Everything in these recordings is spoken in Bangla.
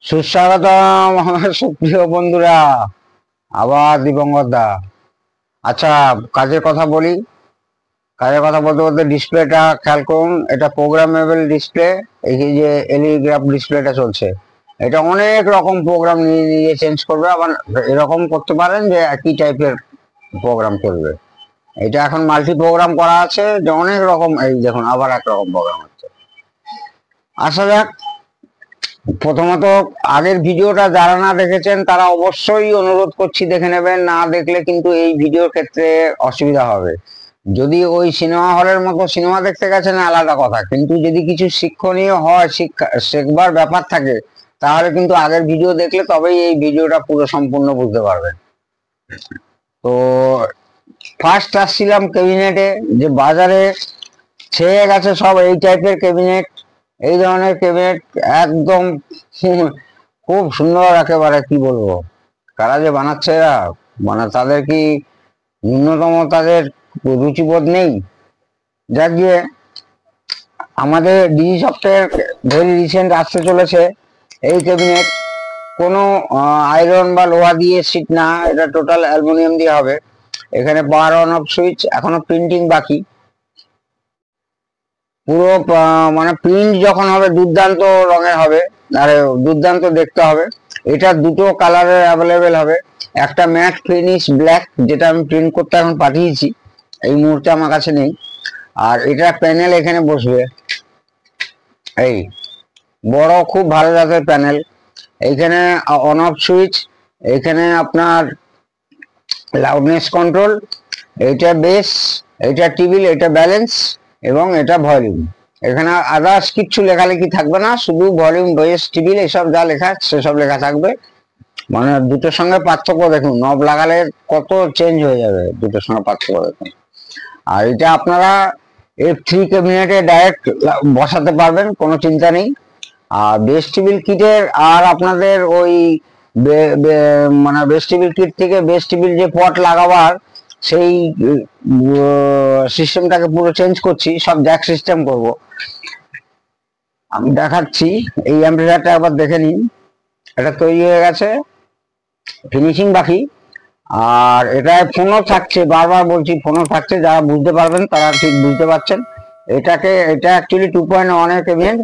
সুস্বাগতম আমার সুপ্রিয় বন্ধুরা, আবার দিবঙ্গত দা। আচ্ছা, কাজের কথা বলি। কাজের কথা বলতে বলতে ডিসপ্লেটা খেয়াল করুন, এটা প্রোগ্রামেবল ডিসপ্লে। এই যে এলইডি গ্রাফ ডিসপ্লেটা চলছে, এটা অনেক রকম প্রোগ্রাম নিয়ে নিয়ে চেঞ্জ করবে। আবার এরকম করতে পারেন যে একই টাইপের প্রোগ্রাম করবে। এটা এখন মাল্টি প্রোগ্রাম করা আছে, যে অনেক রকম। এই দেখুন, আবার একরকম প্রোগ্রাম হচ্ছে। আসা যাক, প্রথমত আগের ভিডিওটা যারা না দেখেছেন তারা অবশ্যই অনুরোধ করছি দেখে নেবেন। না দেখলে কিন্তু এই ভিডিওর ক্ষেত্রে অসুবিধা হবে। যদি ওই সিনেমা হলের মতো সিনেমা দেখতে গেছেন আলাদা কথা, কিন্তু যদি কিছু শিক্ষণীয় হয়, শেখবার ব্যাপার থাকে, তাহলে কিন্তু আগের ভিডিও দেখলে তবেই এই ভিডিওটা পুরো সম্পূর্ণ বুঝতে পারবেন। তো ফার্স্ট আসছিলাম ক্যাবিনেটে, যে বাজারে ছেয়ে গেছে সব এই টাইপের ক্যাবিনেট। এই ধরনের ক্যাবিনেট একদম খুব সুন্দর, একেবারে কি বলবো। কারা যে বানাচ্ছে এরা, মানে তাদের কি ন্যূনতম তাদের রুচিবোধ নেই? যাক গিয়ে, আমাদের ডিজি সফটওয়্যার ভেরি রিসেন্ট আসতে চলেছে এই ক্যাবিনেট। কোনো আয়রন বা লোহা দিয়ে সিট না, এটা টোটাল অ্যালুমিনিয়াম দিয়ে হবে। এখানে পাওয়ার অন অফ সুইচ, এখনো প্রিন্টিং বাকি। পুরো মানে প্রিন্ট যখন হবে দুর্দান্ত রঙের হবে, আর দুর্দান্ত দেখতে হবে। এটা দুটো কালারের অ্যাভেলেবেল হবে। একটা ম্যাট ফিনিশ ব্ল্যাক, যেটা আমি প্রিন্ট করতে এখন পাঠিয়েছি, এই মুহূর্তে আমার কাছে নেই। আর এটা প্যানেল এখানে বসবে, এই বড় খুব ভালো জাতের প্যানেল। এইখানে অন অফ সুইচ, এইখানে আপনার লাউডনেস কন্ট্রোল, এইটা বেস, এইটা টিবিল, এটা ব্যালেন্স, এবং এটা ভলিউম। এখানে আদার্স কিচ্ছু লেখালেখি থাকবে না, শুধু ভলিউম, বেস, টিবিল এসব যা লেখা সেসব লেখা থাকবে। মানে দুটোর সঙ্গে পার্থক্য দেখুন, নব লাগালে কত চেঞ্জ হয়ে যাবে, দুটোর সঙ্গে পার্থক্য দেখুন। আর এটা আপনারা F3 ক্যাবিনেটে ডাইরেক্ট বসাতে পারবেন, কোনো চিন্তা নেই। আর বেস টিবিল কিটের, আর আপনাদের ওই মানে বেস টিবিল কিট থেকে বেস টিবিল যে পট লাগাবার সেই সিস্টেমটাকে পুরো চেঞ্জ করছি, সব জ্যাক সিস্টেম করব। আমি দেখাচ্ছি, এই অ্যাম্পলিফায়ারটা একবার দেখে নিন। এটা তৈরি হয়ে গেছে, ফিনিশিং বাকি। আর এটা ফোনও থাকছে, বারবার বলছি ফোনও থাকছে, যারা বুঝতে পারবেন তারা ঠিক বুঝতে পারছেন। এটা অ্যাকচুয়ালি 2.1 এর কেবিনেট।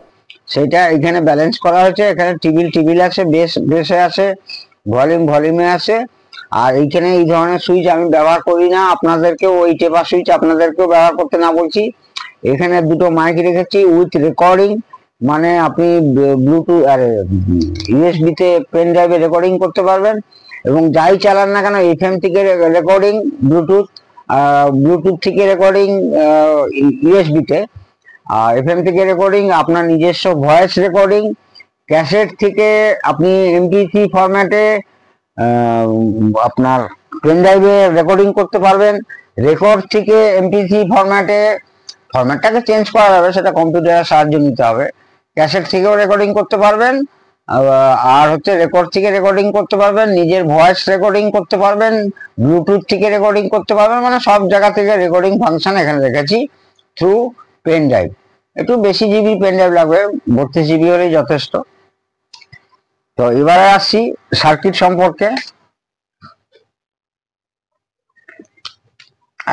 সেটা এখানে ব্যালেন্স করা হয়েছে। এখানে টিবিল আছে, বেসে আছে, ভলিউমে আছে। আর এইখানে এই ধরনের সুইচ আমি ব্যবহার করি না, আপনাদেরকেও ওই টেপা সুইচ আপনাদেরকেও ব্যবহার করতে না বলছি। এখানে দুটো মাইক রেখেছি উইথ রেকর্ডিং, মানে আপনি ব্লুটুথ আর ইউএসবি তে পেন ড্রাইভে রেকর্ডিং করতে পারবেন। এবং যাই চালান না কেন, এফএম থেকে রেকর্ডিং, ব্লুটুথ থেকে রেকর্ডিং ইউএসবি তে, আর এফএম থেকে রেকর্ডিং আপনার নিজস্ব ভয়েস রেকর্ডিং, ক্যাসেট থেকে আপনি এমপি3 ফরম্যাটে আপনার পেন ড্রাইভে রেকর্ডিং করতে পারবেন। রেকর্ড থেকে এমপি3 ফরম্যাটটাকে চেঞ্জ করা যাবে, সেটা কম্পিউটারের সাহায্য নিতে হবে। ক্যাসেট থেকেও রেকর্ডিং করতে পারবেন, আর হচ্ছে রেকর্ড থেকে রেকর্ডিং করতে পারবেন, নিজের ভয়েস রেকর্ডিং করতে পারবেন, ব্লুটুথ থেকে রেকর্ডিং করতে পারবেন। মানে সব জায়গা থেকে রেকর্ডিং ফাংশন এখানে রেখেছি থ্রু পেন ড্রাইভ। একটু বেশি জিবি পেন ড্রাইভ লাগবে, 32 জিবি হলেই যথেষ্ট। তো এবারে আসছি সার্কিট সম্পর্কে।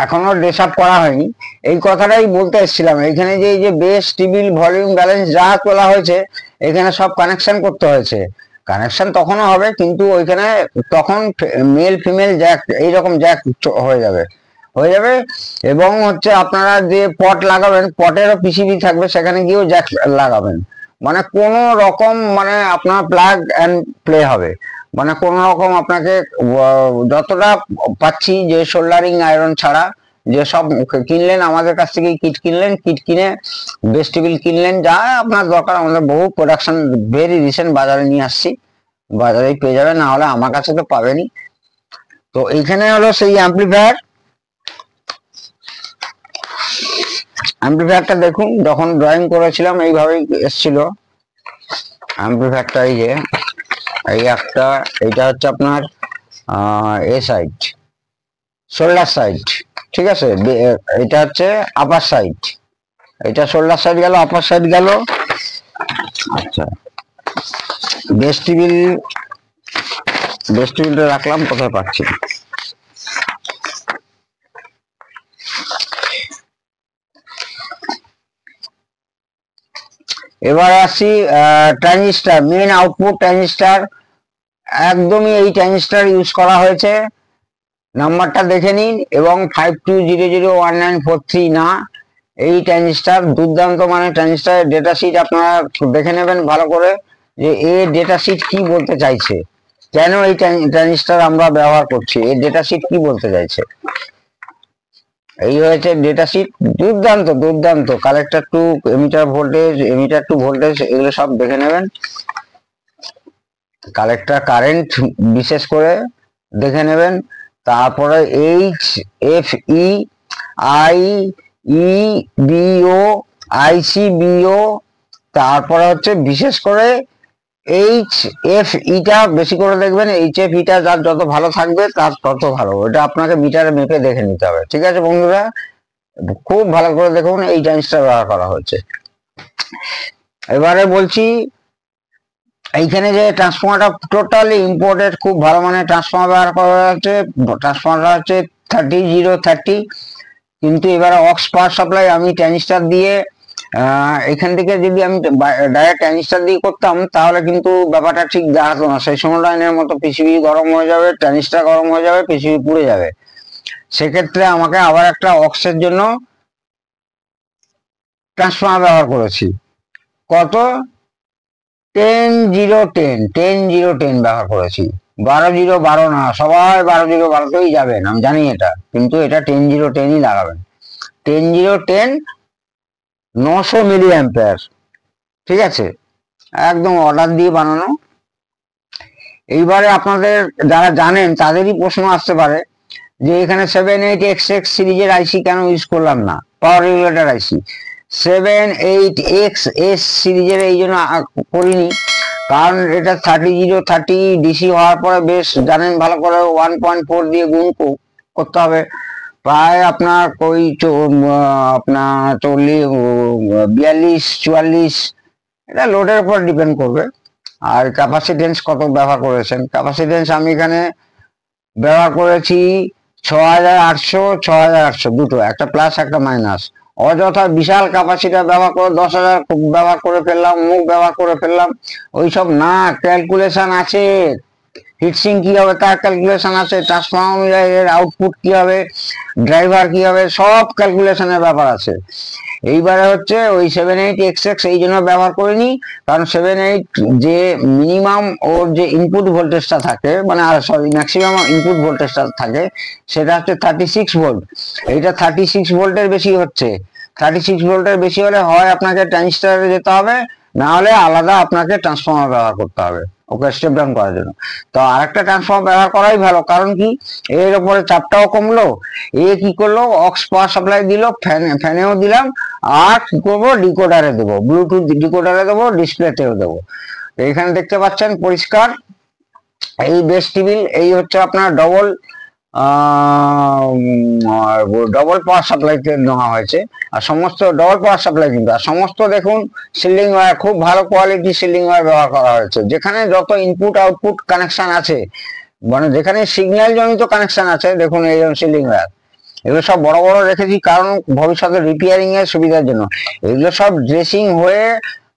এখনো ড্রেস আপ করা হয়নি, এই কথাটাই বলতে এসেছিলাম। এখানে যে এই যে বেস, টিবিল, ভলিউম, ব্যালেন্স যা তোলা হয়েছে, এখানে সব কানেকশন করতে হয়েছে। কানেকশন তখনও হবে, কিন্তু ওইখানে তখন মেল ফিমেল জ্যাক, এইরকম জ্যাক হয়ে যাবে। এবং হচ্ছে আপনারা যে পট লাগাবেন, পটেরও পিসিবি থাকবে, সেখানে গিয়েও জ্যাক লাগাবেন। মানে কোন রকম, মানে আপনার প্লাগ অ্যান্ড প্লে হবে। মানে কোন রকম আপনাকে যতটা পাচ্ছি, যে সোল্ডারিং আয়রন ছাড়া, যে সব কিনলেন আমাদের কাছ থেকে, কিট কিনে ভেস্টিবিল কিনলেন, যা আপনার দরকার। আমাদের বহু প্রোডাকশন ভেরি রিসেন্ট বাজারে নিয়ে আসছি, বাজারেই পেয়ে যাবেন, না হলে আমার কাছে তো পাবেনই। তো এইখানে হলো সেই অ্যাম্পলিফায়ারটা দেখুন, যখন ড্রয়িং করেছিলাম এইভাবেই এসেছিল অ্যাম্পলিফায়ারটা। এই একটা, এইটা হচ্ছে আপনার এ সাইড, শোল্ডার সাইড, ঠিক আছে। এটা হচ্ছে আপার সাইড, এটা শোল্ডার সাইড গেল, আপার সাইড গেল। আচ্ছা, বেস টেবিলটা রাখলাম, কোথায় পাচ্ছি। এবার আসি ট্রানজিস্টার, মেন আউটপুট ট্রানজিস্টার। একদমই এই ট্রানজিস্টার ইউজ করা হয়েছে, নাম্বারটা দেখে নিন, এবং 52001943 না, এই ট্রানজিস্টার দুর্দান্ত মানে ট্রানজিস্টারের ডেটা শিট আপনারা দেখে নেবেন ভালো করে, যে এর ডেটা শিট কি বলতে চাইছে, কেন এই ট্রানজিস্টার আমরা ব্যবহার করছি, এর ডেটা শিট কি বলতে চাইছে। এই হয়েছে ডেটা শিট, দুর্দান্ত দুর্দান্ত। Collector to emitter to voltage এগুলো সব দেখে নেবেন, কালেক্টর কারেন্ট বিশেষ করে দেখে নেবেন। তারপরে H F E I E B O I C B O, তারপরে হচ্ছে বিশেষ করে এইচ এফ ইটা বেশি করে দেখবেন, এইচ এফ ইটা যার যত ভালো থাকবে তার তত ভালো, এটা আপনাকে মিটারে মেপে দেখে নিতে হবে। ঠিক আছে বন্ধুরা, খুব ভালো করে দেখুন এই ট্রানজিস্টার ব্যবহার করা হচ্ছে। এবারে বলছি, এইখানে যে ট্রান্সফর্মারটা টোটালি ইম্পোর্টেড, খুব ভালো মানে ট্রান্সফর্মার ব্যবহার করা হচ্ছে, ট্রান্সফর্মারটা হচ্ছে 30030। কিন্তু এবারে অক্স পাওয়ার সাপ্লাই আমি ট্রানজিস্টার দিয়ে এখান থেকে যদি আমি ডাইরেক্ট ট্রানজিস্টার দিয়ে করতাম তাহলে কিন্তু ব্যাপারটা ঠিক দাঁড়াতো না, সেই সময় লাইনের মতো পিসিবি গরম হয়ে যাবে, ট্রানজিস্টার গরম হয়ে যাবে, পিসিবি পুড়ে যাবে। সেক্ষেত্রে আমাকে আবার একটা অক্সের জন্য ট্রান্সফর্মার ব্যবহার করেছি, কত 10010 ব্যবহার করেছি, 12012 না, সবাই 12012তেই যাবেন আমি জানি এটা, কিন্তু এটা 10010ই লাগাবেন। 10010 900 মিলি অ্যাম্পিয়ার, ঠিক আছে, একদম অর্ডার দিয়ে বানানো। এইবারে আপনাদের যারা জানেন তাদেরই প্রশ্ন আসতে পারে যে এখানে 78XX সিরিজের আইসি কেন ইউজ করলাম না, পাওয়ার রেগুলেটর আইসি 78XS সিরিজের এই জন্য করিনি, কারণ এটা 3030 ডিসি হওয়ার পরে বেশ জানেন ভালো করে 1.4 দিয়ে গুণ করতে হবে, প্রায় আপনার ওই আপনার 42-44, এটা লোডের উপর ডিপেন্ড করবে। আর ক্যাপাসিটেন্স কত ব্যবহার করেছেন, ক্যাপাসিটেন্স আমি এখানে ব্যবহার করেছি 6800 দুটো, একটা প্লাস একটা মাইনাস। অযথা বিশাল ক্যাপাসিটার ব্যবহার করে 10,000 ব্যবহার করে ফেললাম, মুখ ব্যবহার করে ফেললাম, ওইসব না, ক্যালকুলেশন আছে। হিটসিং কি হবে তার ক্যালকুলেশন আছে, ট্রান্সফর্মারের আউটপুট কি হবে, ড্রাইভার কি হবে, সব ক্যালকুলেশনের ব্যাপার আছে। এইবারে হচ্ছে ওই 78XX এই জন্য ব্যবহার করিনি, কারণ 78 যে মিনিমাম ওর যে ইনপুট ভোল্টেজটা থাকে, মানে ম্যাক্সিমাম ইনপুট ভোল্টেজটা থাকে সেটা হচ্ছে 36 ভোল্ট, এইটা 36 ভোল্টের বেশি হচ্ছে। 36 ভোল্টের বেশি হলে হয় আপনাকে ট্রানজিস্টরে যেতে হবে, না হলে আলাদা আপনাকে ট্রান্সফর্মার ব্যবহার করতে হবে ওকে স্টেপ ডাউন করার জন্য। তো আরেকটা ট্রান্সফর্মার ব্যবহার করাই ভালো, কারণ কি এর উপরে চাপটাও কমলো, এ কি করলো অক্স পাওয়ার সাপ্লাই দিল, ফ্যানেও দিলাম, আর কি করবো ডিকোডারে দেবো, ব্লুটুথ ডিকোডারে দেবো, ডিসপ্লেতেও দেবো। এখানে দেখতে পাচ্ছেন পরিষ্কার এই বেস টেবিল, এই হচ্ছে আপনার ডবল পাওয়ার সাপ্লাইতে নেওয়া হয়েছে, আর সমস্ত ডবল পাওয়ার সাপ্লাই কিন্তু, আর সমস্ত দেখুন শিল্ডিং ওয়্যার, খুব ভালো কোয়ালিটি শিল্ডিং ওয়্যার ব্যবহার করা হয়েছে। যেখানে যত ইনপুট আউটপুট কানেকশন আছে, মানে যেখানে সিগন্যাল জনিত কানেকশন আছে, দেখুন এই শিল্ডিং ওয়্যার, এগুলো সব বড় বড় রেখেছি কারণ ভবিষ্যতে রিপেয়ারিং এর সুবিধার জন্য। এগুলো সব ড্রেসিং হয়ে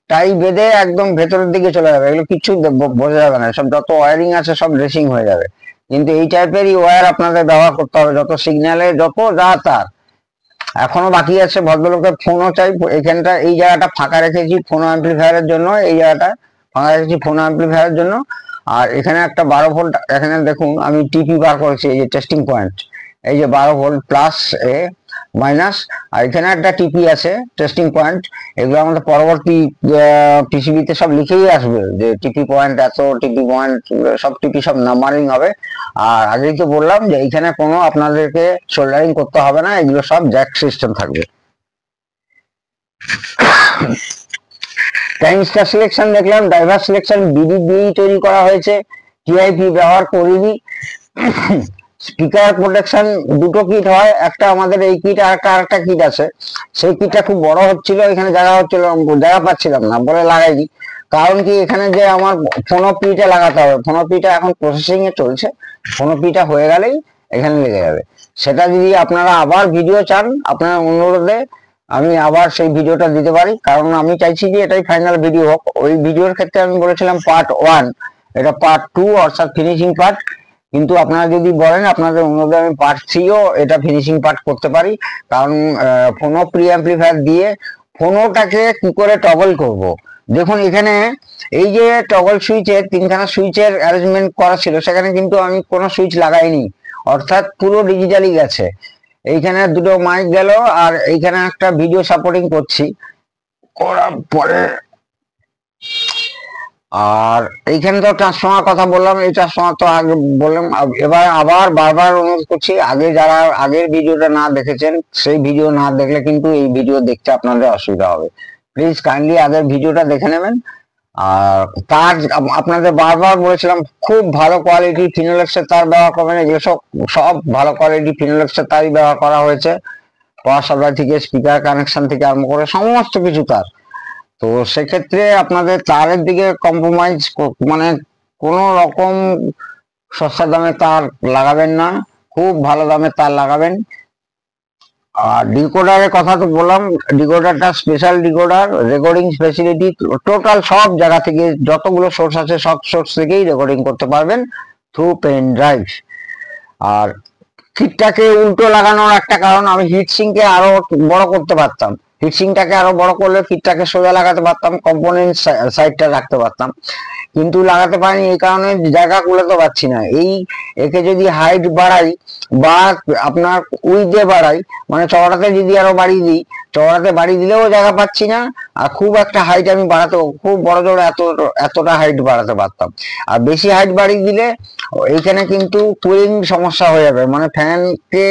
টাই বেঁধে একদম ভেতরের দিকে চলে যাবে, এগুলো কিছু বোঝা যাবে না, সব যত ওয়ারিং আছে সব ড্রেসিং হয়ে যাবে। কিন্তু এই টাইপেরই ওয়্যার আপনাদের ব্যবহার করতে হবে, যত সিগন্যালে যত যা তার। এখনো বাকি আছে ভদ্রলোকের ফোনও চাই, এখানটা এই জায়গাটা ফাঁকা রেখেছি ফোন অ্যাম্পলিফায়ারের জন্য, এই জায়গাটা ফাঁকা রেখেছি ফোন অ্যাম্পলিফায়ারের জন্য। আর এখানে একটা 12 ভোল্ট, এখানে দেখুন আমি টিপি বার করেছি, এই যে টেস্টিং পয়েন্ট, এই যে 12 ভোল্ট প্লাস এ মাইনাস, আর এখানে একটা টিপি আছে টেস্টিং পয়েন্ট। এগুলো আমাদের পরবর্তী পিসিবিতে সব লিখেই আসবে যে টিপি পয়েন্ট এত, টিপি পয়েন্ট সব টিপি সব নাম্বারিং হবে। আর আগেই তো বললাম যে এইখানে কোনো আপনাদেরকে সোল্ডারিং করতে হবে না, এগুলো সব জ্যাক সিস্টেম থাকবে। ট্রানজিস্টর সিলেকশন দেখলাম, ড্রাইভার সিলেকশন বিডি দিয়েই তৈরি করা হয়েছে, টিআইপি ব্যবহার করিনি। স্পিকার প্রোটেকশন দুটো কিট হয়, একটা আমাদের এই কিট, আর একটা কিট আছে, সেই কিটটা খুব বড় হচ্ছিল, এখানে জায়গা পাচ্ছিলাম না বলে লাগাইনি, কারণ কি এখানে যে আমার ফোনপিটা লাগাতে হবে, ফোনপিটা এখন প্রসেসিং এ চলছে, ফোনপিটা হয়ে গেলেই এখানে লেগে যাবে। সেটা যদি আপনারা আবার ভিডিও চান, আপনার অনুরোধে আমি আবার সেই ভিডিওটা দিতে পারি, কারণ আমি চাইছি যে এটাই ফাইনাল ভিডিও হোক। ওই ভিডিওর ক্ষেত্রে আমি বলেছিলাম পার্ট 1, এটা পার্ট 2 অর্থাৎ ফিনিশিং পার্ট। কিন্তু আপনারা যদি বলেন, আপনাদের অনুরোধে আমি পার্ট 3ও এটা ফিনিশিং পার্ট করতে পারি। কারণ ফোনো প্রি অ্যাম্পলিফায়ার দিয়ে ফোনোটাকে কি করে টগল করব। দেখুন এখানে এই যে টগল সুইচের 3খানা সুইচের অ্যারেঞ্জমেন্ট করা ছিল, সেখানে কিন্তু আমি কোনো সুইচ লাগাইনি, অর্থাৎ পুরো ডিজিটালি গেছে। এইখানে দুটো মাইক গেল, আর এইখানে একটা ভিডিও সাপোর্টিং করছি, করার পরে আর এইখানে তো ট্রান্সফর্মার কথা বললাম, এই ট্রান্সফর্মার তো আগে বললাম। এবার আবার বারবার অনুরোধ করছি, আগে যারা আগের ভিডিওটা না দেখেছেন, সেই ভিডিও না দেখলে কিন্তু এই ভিডিও দেখতে আপনাদের অসুবিধা হবে। প্লিজ কাইন্ডলি আগের ভিডিওটা দেখে নেবেন। আর তার আপনাদের বারবার বলেছিলাম খুব ভালো কোয়ালিটি ফিনোলেক্সের তার ব্যবহার করবেন। এগুলো সব ভালো কোয়ালিটি ফিনোলেক্সের তারই ব্যবহার করা হয়েছে, পাওয়ার সাপ্লাই থেকে স্পিকার কানেকশন থেকে আরম্ভ করে সমস্ত কিছু তার। তো সেক্ষেত্রে আপনাদের তারের দিকে কম্প্রোমাইজ মানে কোন রকম সস্তা দামে তার লাগাবেন না, খুব ভালো দামের তার লাগাবেন। আর ডিকোডারের কথা তো বললাম, ডিকোডারটা special decoder, recording facility total সব জায়গা থেকে, যতগুলো সোর্স আছে সব সোর্স থেকেই রেকর্ডিং করতে পারবেন থ্রু পেন ড্রাইভ। আর কিটটাকে উল্টো লাগানোর একটা কারণ, আমি হিটসিংকে আরো বড় করতে পারতাম, হিটসিংটাকে আরো বড় করলে কিটটাকে সোজা লাগাতে পারতাম, কম্পোনেন্ট সাইডটা রাখতে পারতাম, কিন্তু লাগাতে পারিনি। এই কারণে জায়গা কুলাতে পারছি না। একে যদি হাইট বাড়াই বা আপনার উইথে বাড়াই, মানে চওড়াতে যদি আরো বাড়িয়ে দিই, চওড়াতে বাড়িয়ে দিলেও জায়গা পাচ্ছি না। আর খুব একটা হাইট আমি বাড়াতে, খুব বড় জোর এতটা হাইট বাড়াতে পারতাম। আর বেশি হাইট বাড়িয়ে দিলে এইখানে কিন্তু কুলিং সমস্যা হয়ে যাবে, মানে ফ্যানকে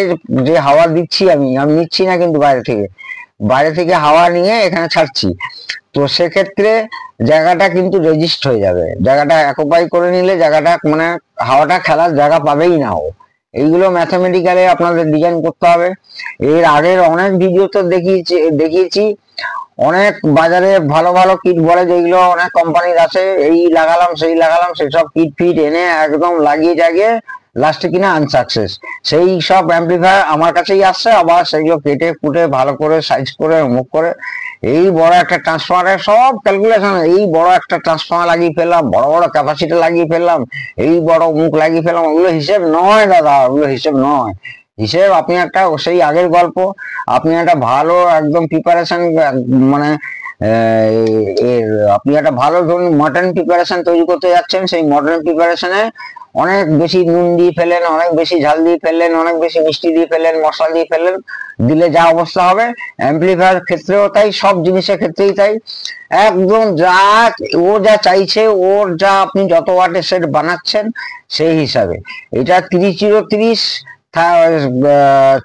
যে হাওয়া দিচ্ছি আমি নিচ্ছি না কিন্তু বাইরে থেকে হাওয়া নিয়ে এখানে ছাড়ছি। তো সেক্ষেত্রে জায়গাটা কিন্তু রেজিস্ট হয়ে যাবে, জায়গাটা অকুপাই করে নিলে জায়গাটা মানে হাওয়াটা খেলার জায়গা পাবেই না ও। এইগুলো ম্যাথামেটিক্যালি আপনাদের ডিজাইন করতে হবে। এর আগের অনেক ভিডিওতে দেখিয়েছি, অনেক বাজারে ভালো ভালো কিট বলে, যেগুলো অনেক কোম্পানির আছে, এই লাগালাম সেই লাগালাম, সেসব কিট ফিট এনে একদম লাগিয়ে জাগিয়ে লাস্টে কিনা আনসাকসেস। সেই সব অ্যাম্পলিফায়ার আমার কাছেই আসছে, আবার সেগুলো কেটে কুটে ভালো করে সাইজ করে মুখ করে এই বড় একটা ট্রান্সফর্মারের সব ক্যালকুলেশন, এই বড় একটা ট্রান্সফর্মার লাগিয়ে ফেললাম, বড় বড় ক্যাপাসিটি লাগিয়ে ফেললাম, এই বড় মুখ লাগিয়ে ফেললাম, ওগুলো হিসেব নয় দাদা, ওগুলো হিসেব নয়। হিসেব আপনি একটা সেই আগের গল্প, আপনি একটা ভালো একদম প্রিপারেশন, মানে আপনি একটা ভালো ধরুন মডার্ন প্রিপারেশন তৈরি করতে যাচ্ছেন, সেই মডার্ন প্রিপারেশনে অনেক বেশি নুন দিয়ে ফেলেন, অনেক বেশি ঝাল দিয়ে ফেললেন, অনেক বেশি মিষ্টি দিয়ে ফেললেন, মশলা দিয়ে ফেললেন, দিলে যা অবস্থা হবে, অ্যাম্পলিফায়ার ক্ষেত্রেও তাই, সব জিনিসের ক্ষেত্রেই তাই। একদম যা ও যা চাইছে, ওর যা আপনি যত ওয়াটের সেট বানাচ্ছেন সেই হিসাবে। এটা 30-30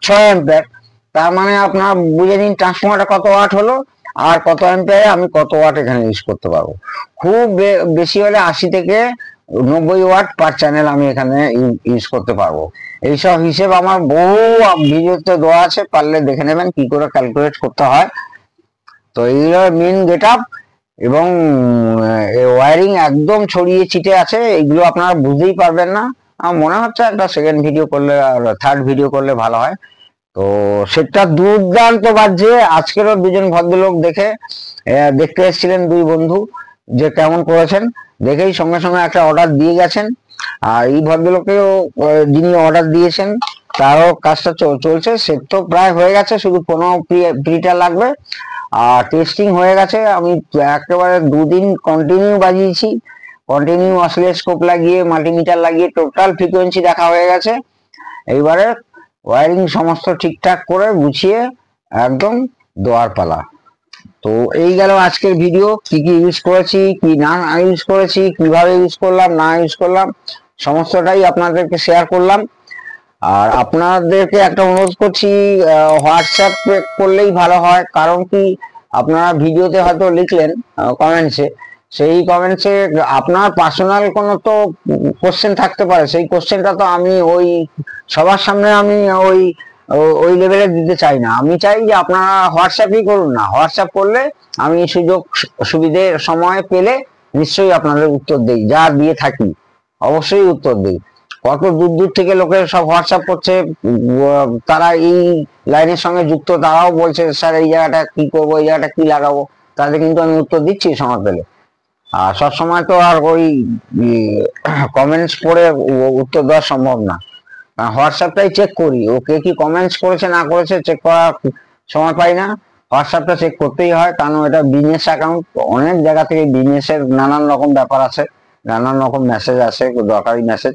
6 অ্যাম্পিয়ার, তার মানে আপনার বুঝে নিন ট্রান্সফর্মারটা কত ওয়াট হলো, আর কত অ্যাম্পিয়ারে আমি কত ওয়াট এখানে ইউজ করতে পারবো। খুব বেশি হলে 80 থেকে 90 ওয়াট পার চ্যানেল আমি এখানে ইউজ করতে পারবো। এইসব হিসেব আমার বহু ভিডিওতে দেওয়া আছে, পারলে দেখে নেবেন কি করে ক্যালকুলেট করতে হয়। তো এইগুলো মেন গেট আপ এবং ওয়ারিং একদম ছড়িয়ে ছিটে আছে, এইগুলো আপনারা বুঝতেই পারবেন না। আমার মনে হচ্ছে একটা সেকেন্ড ভিডিও করলে, থার্ড ভিডিও করলে ভালো হয়। তো সেটা দুর্দান্ত বাজছে। আজকেরও দুজন ভদ্রলোক দেখতে এসেছিলেন, দুই বন্ধু, যে কেমন করেছেন, দেখেই সঙ্গে সঙ্গে একটা অর্ডার দিয়ে গেছেন। আর এই ভদ্রলোকেও যিনি অর্ডার দিয়েছেন তারও কাজটা চলছে, সেট তো প্রায় হয়ে গেছে, শুধু কোনো প্রিটা লাগবে। আর টেস্টিং হয়ে গেছে, আমি একেবারে 2 দিন কন্টিনিউ বাজিয়েছি, কন্টিনিউ অসিলোস্কোপ লাগিয়ে মাল্টিমিটার লাগিয়ে টোটাল ফ্রিকোয়েন্সি দেখা হয়ে গেছে। এইবারে ওয়ারিং সমস্ত ঠিকঠাক করে গুছিয়ে একদম দেওয়ার পালা। তো এই গেল আজকের ভিডিও, কি কি ইউজ করেছি, কি না ইউজ করেছি, কিভাবে ইউজ করলাম না ইউজ করলাম, সমস্তটাই আপনাদেরকে শেয়ার করলাম। আর আপনাদেরকে একটা অনুরোধ করছি, হোয়াটসঅ্যাপ করলেই ভালো হয়। কারণ কি, আপনারা ভিডিওতে হয়তো লিখলেন কমেন্টসে, সেই কমেন্টসে আপনার পার্সোনাল কোনো তো কোশ্চেন থাকতে পারে, সেই কোশ্চেনটা তো আমি ওই সবার সামনে আমি ওই লেভেলে দিতে চাই না। আমি চাই যে আপনারা হোয়াটসঅ্যাপই করুন না, হোয়াটসঅ্যাপ করলে আমি সুযোগ সুবিধে সময় পেলে নিশ্চয়ই আপনাদের উত্তর দেই, যা দিয়ে থাকি অবশ্যই উত্তর দিই। কত দূর দূর থেকে লোকে সব হোয়াটসঅ্যাপ করছে, তারা এই লাইনের সঙ্গে যুক্ত, তারাও বলছে স্যার এই জায়গাটা কি করবো, এই জায়গাটা কি লাগাবো, তাদের কিন্তু আমি উত্তর দিচ্ছি সময় পেলে। আর সবসময় তো আর ওই কমেন্টস পড়ে উত্তর দেওয়া সম্ভব না, হোয়াটসঅ্যাপটাই চেক করি, ও কে কি কমেন্টস করেছে না করেছে চেক করার সময় পাই না। হোয়াটসঅ্যাপটা চেক করতেই হয়, কারণ এটা বিজনেস অ্যাকাউন্ট, অনেক জায়গা থেকে বিজনেসের নানান রকম ব্যাপার আছে, নানান রকম মেসেজ আসে, দরকারি মেসেজ,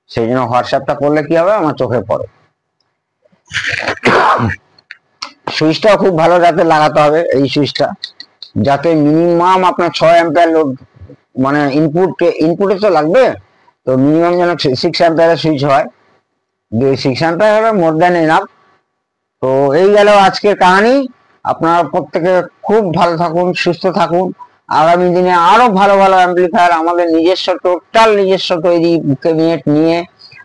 সেই জন্য হোয়াটসঅ্যাপটা করলে কি হবে আমার চোখে পড়ে। সুইচটাও খুব ভালো যাতে লাগাতে হবে, এই সুইচটা যাতে মিনিমাম আপনার 6 অ্যাম্পিয়ার লোড, মানে ইনপুটে তো লাগবে, তো মিনিমাম যেন 6 অ্যাম্পিয়ারের সুইচ হয়, 6 অ্যাম্পিয়ার হলে মোর দ্যান এনাফ। তো এই গেল আজকের কাহিনী। আপনারা প্রত্যেকে খুব ভালো থাকুন, সুস্থ থাকুন। আগামী দিনে আরো ভালো ভালো অ্যাম্পলিফায়ার আমাদের নিজস্ব, টোটাল নিজস্ব তৈরি ক্যাবিনেট নিয়ে,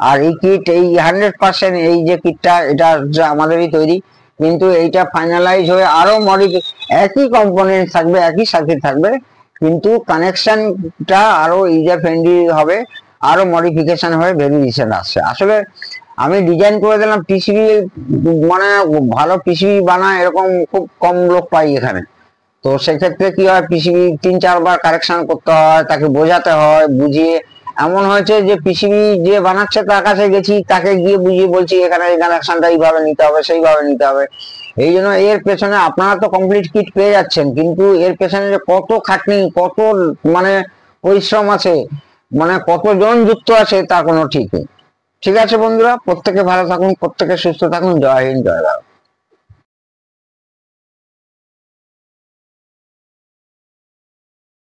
আর এই কিট, এই 100% এই যে কিটটা, এটা আমাদেরই তৈরি, কিন্তু এইটা ফাইনালাইজ হয়ে আরো একই কম্পোনেন্ট থাকবে, একই সার্কিট থাকবে, কিন্তু কানেকশনটা আরো ইউজার ফ্রেন্ডলি হবে, আরো মডিফিকেশন হয়ে ভেরিয়েশন আসছে। আসলে আমি ডিজাইন করে দিলাম পিসিবি, মানে ভালো পিসিবি বানায় এরকম খুব কম লোক পাই এখানে। তো সেক্ষেত্রে কি হয়, পিসিবি 3-4 বার কারেকশন করতে হয়, তাকে বোঝাতে হয়, বুঝিয়ে এমন হয়েছে যে পিসিবি যে বানাচ্ছে তার কাছে গেছি, তাকে গিয়ে বুঝিয়ে বলছি এখানে এই কানেকশনটা এইভাবে নিতে হবে, সেইভাবে নিতে হবে। এই জন্য এর পেছনে আপনারা তো কমপ্লিট কিট পেয়ে যাচ্ছেন, কিন্তু এর পেছনে যে কত খাটনি, কত মানে পরিশ্রম আছে, মানে কতজন যুক্ত আছে তার কোনো ঠিক নেই। ঠিক আছে বন্ধুরা, প্রত্যেকে ভালো থাকুন, প্রত্যেকে সুস্থ থাকুন। জয় হিন্দ, জয় ভারত।